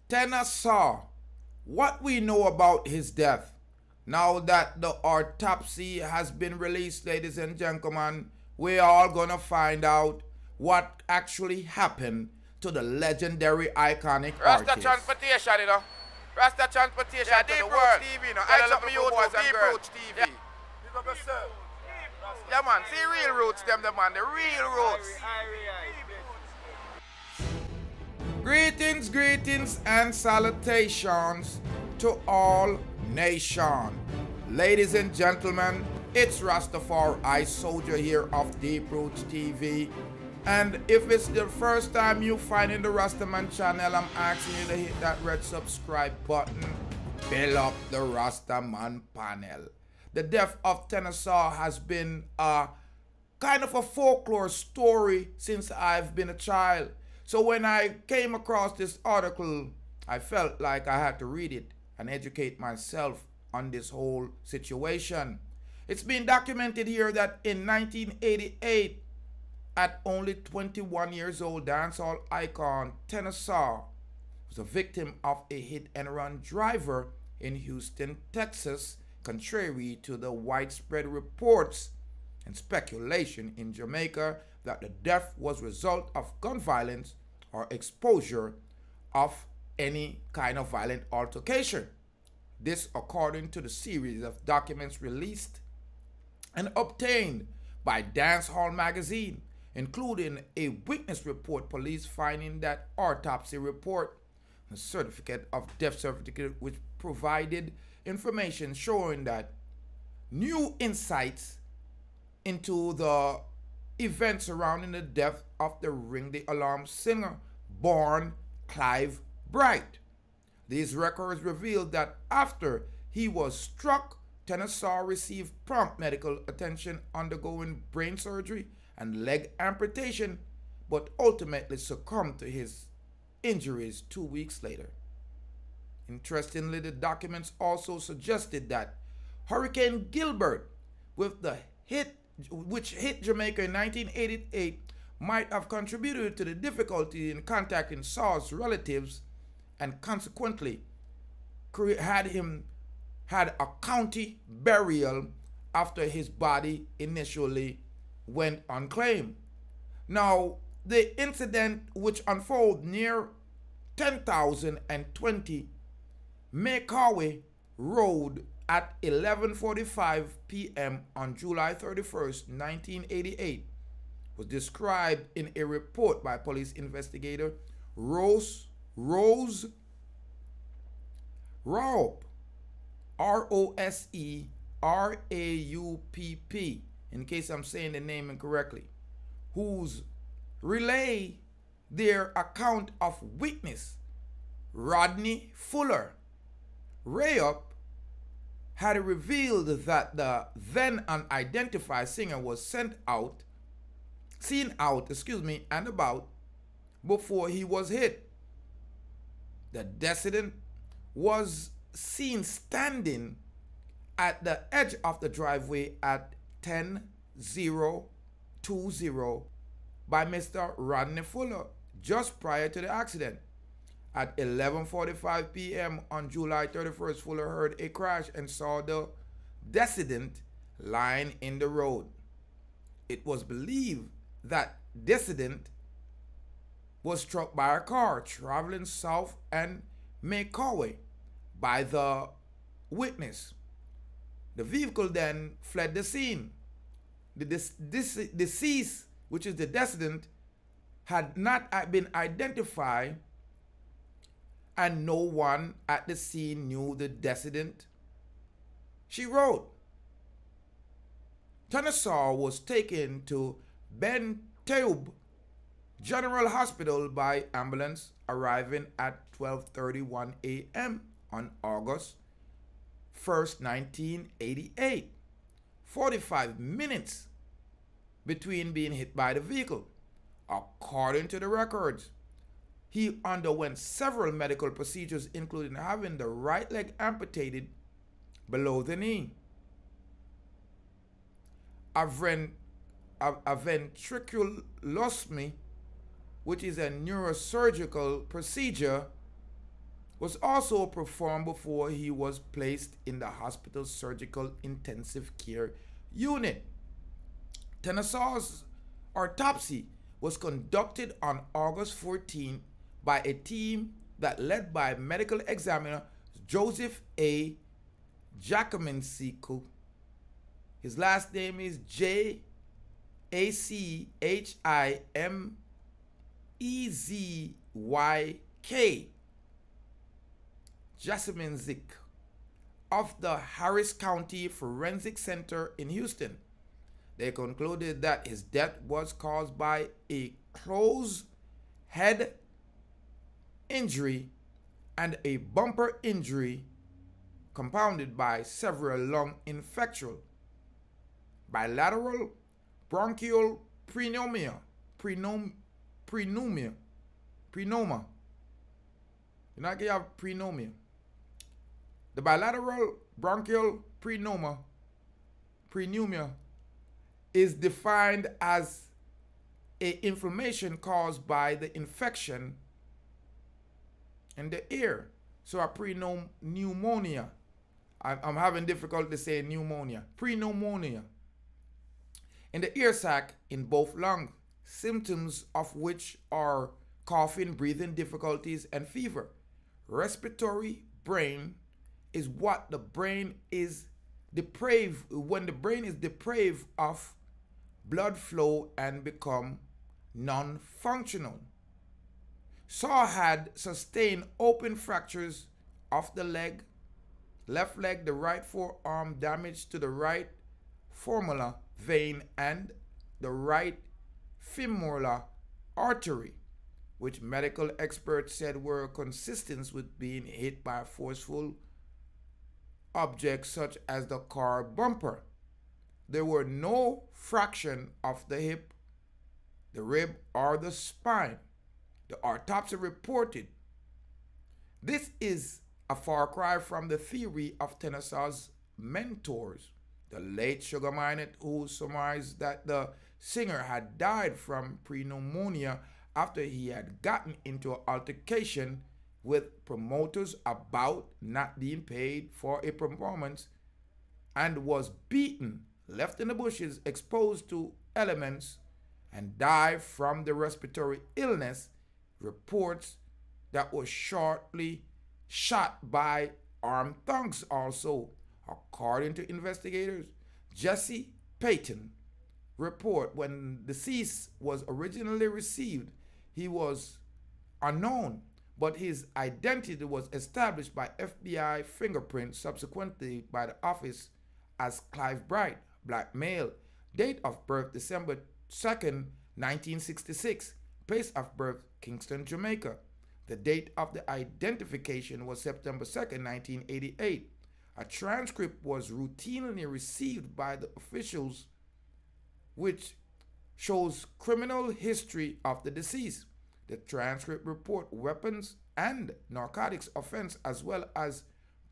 Tenor Saw, what we know about his death. Now that the autopsy has been released, ladies and gentlemen, we're all gonna find out what actually happened to the legendary, iconic Rasta artist. transportation, you know. Rasta transportation to the world. TV, you know. I love you, boys and girls. TV. Yeah. Yeah, man. See real roots, them, the man. The real roots. Greetings, greetings, and salutations to all nation. Ladies and gentlemen, it's Rastafari Soldier here of Deep Roots TV. And if it's the first time you finding the Rastaman channel, I'm asking you to hit that red subscribe button. Fill up the Rastaman panel. The death of Tenor Saw has been a kind of a folklore story since I've been a child. So when I came across this article, I felt like I had to read it and educate myself on this whole situation. It's been documented here that in 1988, at only 21 years old, dancehall icon Tenor Saw was a victim of a hit-and-run driver in Houston, Texas, contrary to the widespread reports and speculation in Jamaica that the death was a result of gun violence or exposure of any kind of violent altercation. This according to the series of documents released and obtained by Dancehall magazine, including a witness report, police finding that autopsy report, a certificate of death certificate which provided information showing that new insights into the events surrounding the death of the Ring the Alarm singer born Clive Bright. These records revealed that after he was struck, Tenor Saw received prompt medical attention, undergoing brain surgery and leg amputation, but ultimately succumbed to his injuries 2 weeks later. Interestingly, the documents also suggested that Hurricane Gilbert, which hit Jamaica in 1988, might have contributed to the difficulty in contacting Saw's relatives and consequently had a county burial after his body initially went unclaimed. Now, the incident, which unfolded near 10,020 Macaulay Road at 11:45 p.m. on July 31st, 1988, was described in a report by police investigator Rose Raupp, R-O-S-E-R-A-U-P-P, in case I'm saying the name incorrectly, whose relay their account of witness Rodney Fuller. Raupp had revealed that the then unidentified singer was seen out and about before he was hit. The decedent was seen standing at the edge of the driveway at 10:20 by Mr. Rodney Fuller just prior to the accident. At 11:45 p.m. on July 31st, Fuller heard a crash and saw the decedent lying in the road. It was believed that decedent was struck by a car traveling south and Macaulay by the witness. The vehicle then fled the scene. The deceased, which is the decedent, had not been identified, and no one at the scene knew the decedent. She wrote, Tenor Saw was taken to Ben Taub General Hospital by ambulance, arriving at 12:31 a.m. on August 1st, 1988. 45 minutes between being hit by the vehicle. According to the records, he underwent several medical procedures, including having the right leg amputated below the knee. A ventriculostomy, which is a neurosurgical procedure was also performed before he was placed in the hospital's surgical intensive care unit. Tenor Saw's autopsy was conducted on August 14 by a team that led by medical examiner Joseph A. Jachimczyk. His last name is Jachimczyk. Jachimczyk of the Harris County Forensic Center in Houston. They concluded that his death was caused by a closed head injury and a bumper injury compounded by several lung infections. Bilateral bronchopneumonia. Pneumonia. You know, you have pneumonia. The bilateral bronchial pneumonia is defined as a inflammation caused by the infection in the ear. So a pneumonia. I'm having difficulty saying pneumonia. Pneumonia in the ear sac in both lungs, symptoms of which are coughing, breathing difficulties, and fever. Respiratory brain is what the brain is depraved, when the brain is depraved of blood flow and become non-functional. Saw had sustained open fractures of the left leg, the right forearm, damage to the right femoral vein and the right femoral artery, which medical experts said were consistent with being hit by a forceful object such as the car bumper. There were no fraction of the hip, the rib, or the spine. The autopsy reported. This is a far cry from the theory of Tenor Saw's mentors, the late Sugar Minott, who surmised that the singer had died from pneumonia after he had gotten into an altercation with promoters about not being paid for a performance and was beaten, left in the bushes, exposed to elements, and died from the respiratory illness. Reports that was shortly shot by armed thugs also. According to investigators, Jesse Payton report when the deceased was originally received, he was unknown, but his identity was established by FBI fingerprints, subsequently by the office as Clive Bright, black male, date of birth December 2nd, 1966, place of birth Kingston, Jamaica. The date of the identification was September 2nd, 1988. A transcript was routinely received by the officials which shows criminal history of the deceased. The transcript report weapons and narcotics offense as well as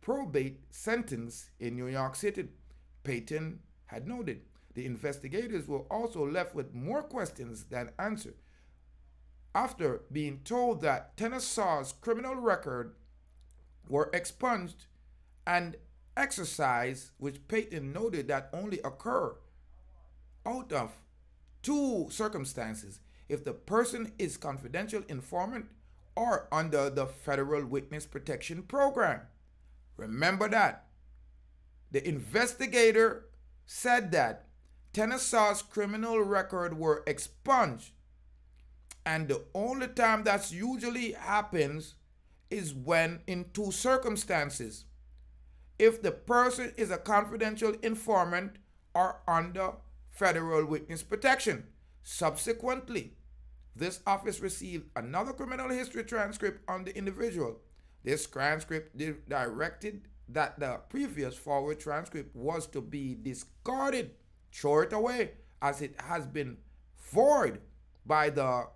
probate sentence in New York City. Payton had noted. The investigators were also left with more questions than answers. After being told that Tenor Saw's criminal record were expunged and exercise, which Payton noted that only occur out of two circumstances: if the person is confidential informant or under the Federal Witness Protection Program. Remember that. The investigator said that Tenor Saw's criminal record were expunged, and the only time that usually happens is when in two circumstances: if the person is a confidential informant or under federal witness protection. Subsequently, this office received another criminal history transcript on the individual. This transcript directed that the previous forward transcript was to be discarded, throw it away, as it has been void by the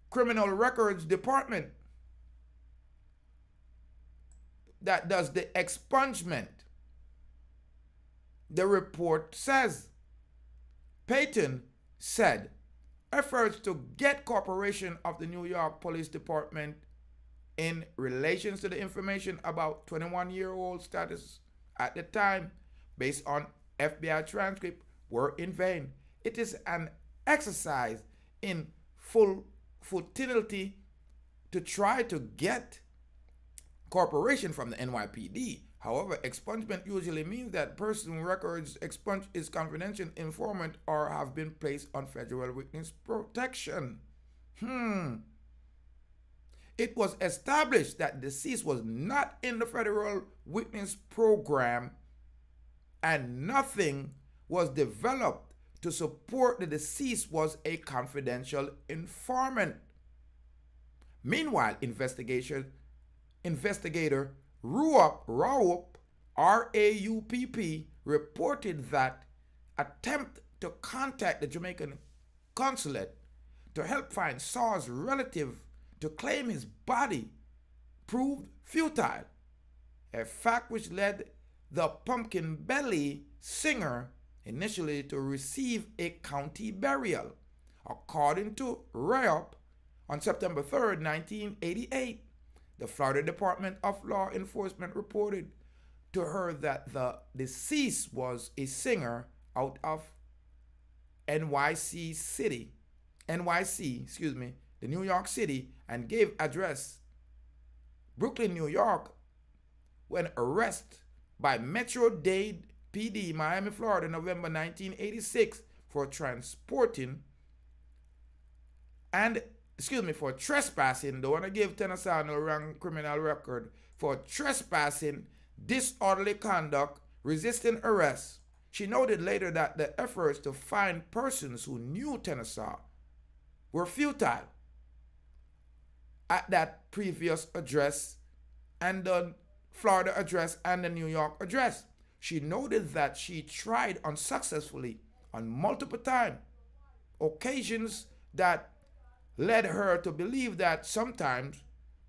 Criminal Records Department that does the expungement. The report says, Payton said, efforts to get cooperation of the New York Police Department in relation to the information about 21-year-old status at the time, based on FBI transcript, were in vain. It is an exercise in full futility to try to get cooperation from the NYPD. However, expungement usually means that personal records expunged is confidential, informant, or have been placed on federal witness protection. It was established that deceased was not in the federal witness program, and nothing was developed to support the deceased was a confidential informant. Meanwhile, investigator Raupp, R-A-U-P-P, reported that attempt to contact the Jamaican consulate to help find Saw's relative to claim his body proved futile, a fact which led the Pumpkin Belly singer initially to receive a county burial. According to Raupp, on September 3rd, 1988, the Florida Department of Law Enforcement reported to her that the deceased was a singer out of NYC, the New York City, and gave address Brooklyn, New York, when arrested by Metro-Dade PD, Miami, Florida, November 1986 for trespassing. Don't want to give Tenor Saw no wrong criminal record. For trespassing, disorderly conduct, resisting arrest. She noted later that the efforts to find persons who knew Tenor Saw were futile at that previous address and the Florida address and the New York address. She noted that she tried unsuccessfully on multiple occasions that led her to believe that sometimes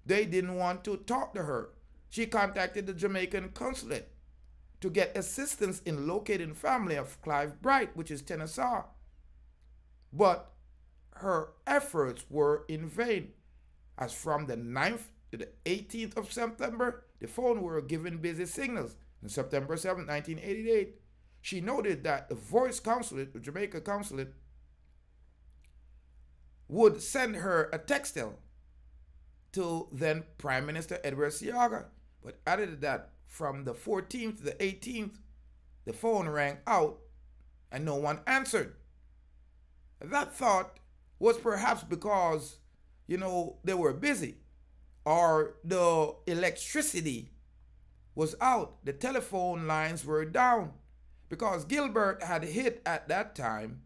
they didn't want to talk to her. She contacted the Jamaican consulate to get assistance in locating family of Clive Bright, which is Tenor Saw. But her efforts were in vain, as from the 9th to the 18th of September, the phone were giving busy signals. On September 7, 1988, she noted that the Voice Consulate, the Jamaica Consulate, would send her a textile to then Prime Minister Edward Seaga, but added that from the 14th to the 18th, the phone rang out and no one answered. That thought was perhaps because, they were busy, or the electricity was out, the telephone lines were down, because Gilbert had hit at that time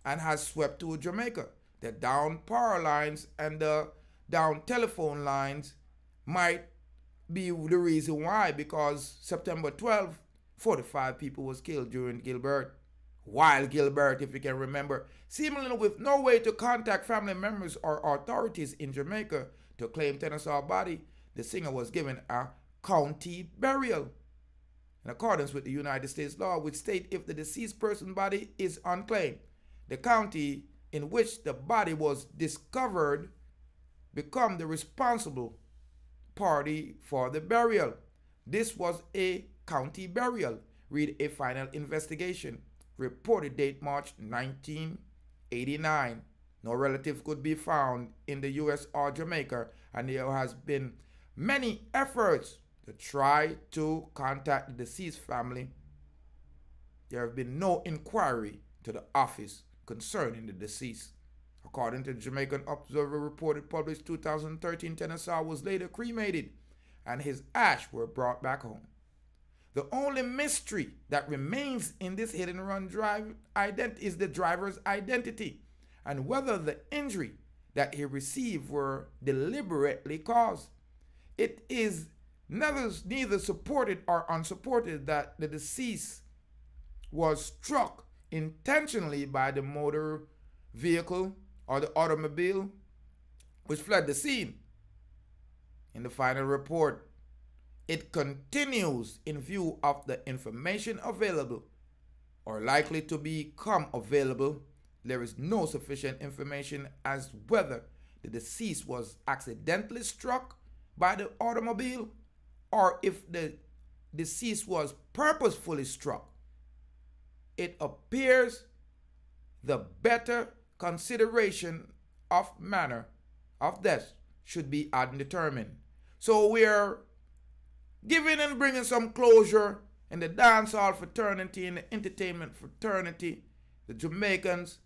and has swept to Jamaica. The down power lines and the down telephone lines might be the reason why, because September 12th, 45 people was killed during Gilbert. While Gilbert, if you can remember, seemingly with no way to contact family members or authorities in Jamaica to claim Tenor Saw's body, the singer was given a county burial in accordance with the United States law, which state if the deceased person's body is unclaimed, the county in which the body was discovered become the responsible party for the burial. This was a county burial. Read a final investigation. Reported date March 1989. No relative could be found in the U.S. or Jamaica, and there has been many efforts to try to contact the deceased family. There have been no inquiry to the office concerning the deceased. According to the Jamaican Observer reported published 2013, Tenor Saw was later cremated and his ash were brought back home. The only mystery that remains in this hit and run drive is the driver's identity and whether the injury that he received were deliberately caused. It is neither supported or unsupported that the deceased was struck intentionally by the motor vehicle or the automobile which fled the scene. In the final report, it continues in view of the information available or likely to become available. There is no sufficient information as whether the deceased was accidentally struck by the automobile or if the deceased was purposefully struck, it appears the better consideration of manner of death should be determined. So we're giving and bringing some closure in the dancehall fraternity, in the entertainment fraternity. The Jamaicans,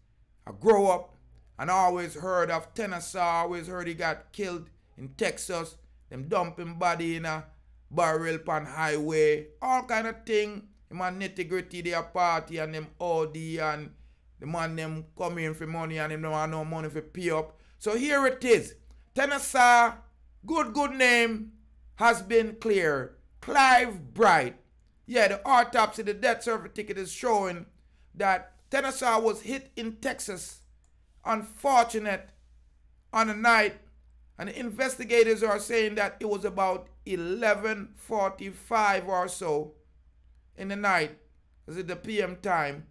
I grow up and always heard of Tenor Saw, always heard he got killed in Texas, them dumping body in a barrel pan highway, all kind of thing. The man nitty gritty, their party and them OD and the man them come in for money and them don't have no money for pay up. So here it is. Tenor Saw, good name, has been cleared. Clive Bright. Yeah, the autopsy, the death certificate is showing that Tenor Saw was hit in Texas. Unfortunate on the night. And the investigators are saying that it was about 11:45 or so in the night. Is it the PM time?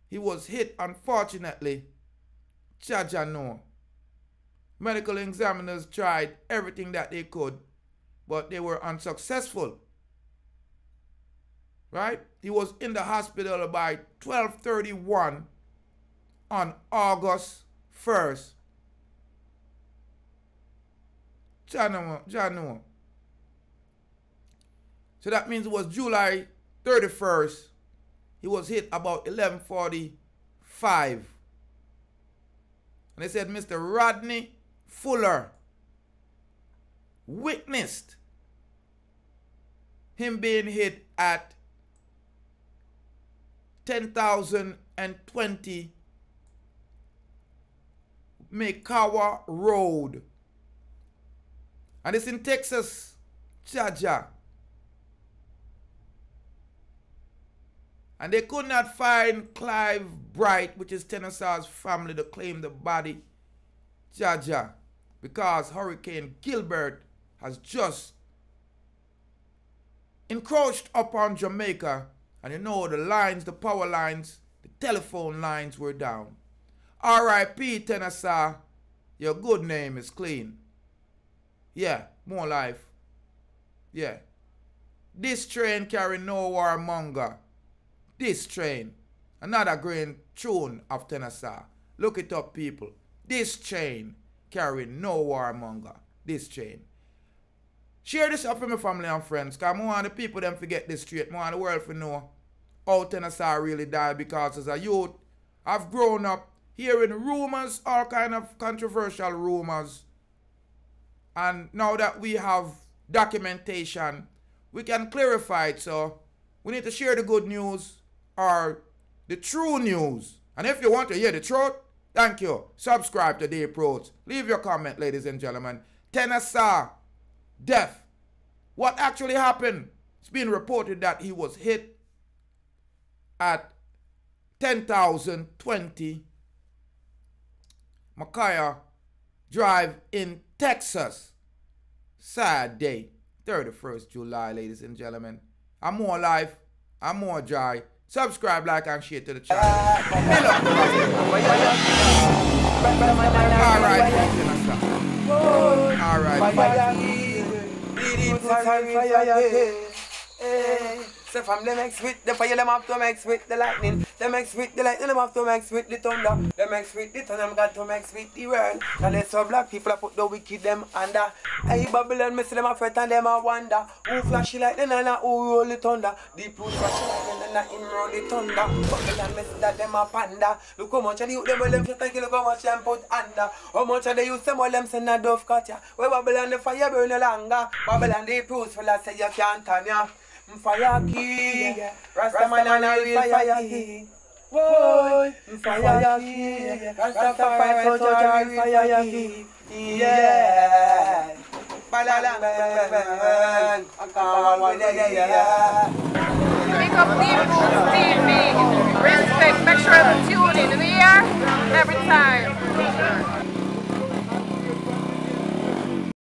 He was hit, unfortunately. Jaja know. Medical examiners tried everything that they could, but they were unsuccessful. Right? He was in the hospital by 12:31 on August 1st. Jano. So that means it was July 31st. He was hit about 11:45. And they said Mr. Rodney Fuller witnessed him being hit at 10,020 Mekawa Road. And it's in Texas, Jaja. And they could not find Clive Bright, which is Tenor Saw's family, to claim the body, Jaja, because Hurricane Gilbert has just encroached upon Jamaica. And you know the lines, the power lines, the telephone lines were down. R.I.P. Tenor Saw, your good name is clean. Yeah, more life. Yeah. This train carry no warmonger. This train. Another great tune of Tenor Saw. Look it up, people. This train carry no warmonger. This train. Share this up with my family and friends, because I want the people them forget this straight. I want the world to know how Tenor Saw really died, because as a youth, I've grown up hearing rumors, all kind of controversial rumors. And now that we have documentation, we can clarify it. So we need to share the good news or the true news. And if you want to hear the truth, thank you. Subscribe to the approach. Leave your comment, ladies and gentlemen. Tenor Saw, death. What actually happened? It's been reported that he was hit at 10,020 Makaia Drive in Texas. Sad day. 31st July, ladies and gentlemen. I'm more life. I'm more joy. Subscribe, like, and share to the channel. Alright. So from them mix with the fire, them have to mix with the lightning. Them mix with the lightning, them have to mix with the thunder. Them mix with the thunder, them got to mix with the world. And they so black people put the wicked them under. Hey Babylon, me see them a fret and them a wonder. Who flashy lightning and who roll the thunder? Deep root flashy lightning and him roll the thunder. Babylon, me see that them a panda. Look how much of the youth them will them shut and look how much them put under. How much of the youth them will them send a dove cut ya. Where Babylon the fire burn no longer. Babylon the proofs full of say you can't turn ya. Fire king, Rasta man and a real fire king. Whoa, fire king, Rastafari Soldier, fire king. Yeah, balalang bang, Pick up Deep Roots TV. Respect, make sure to tune in the year every time.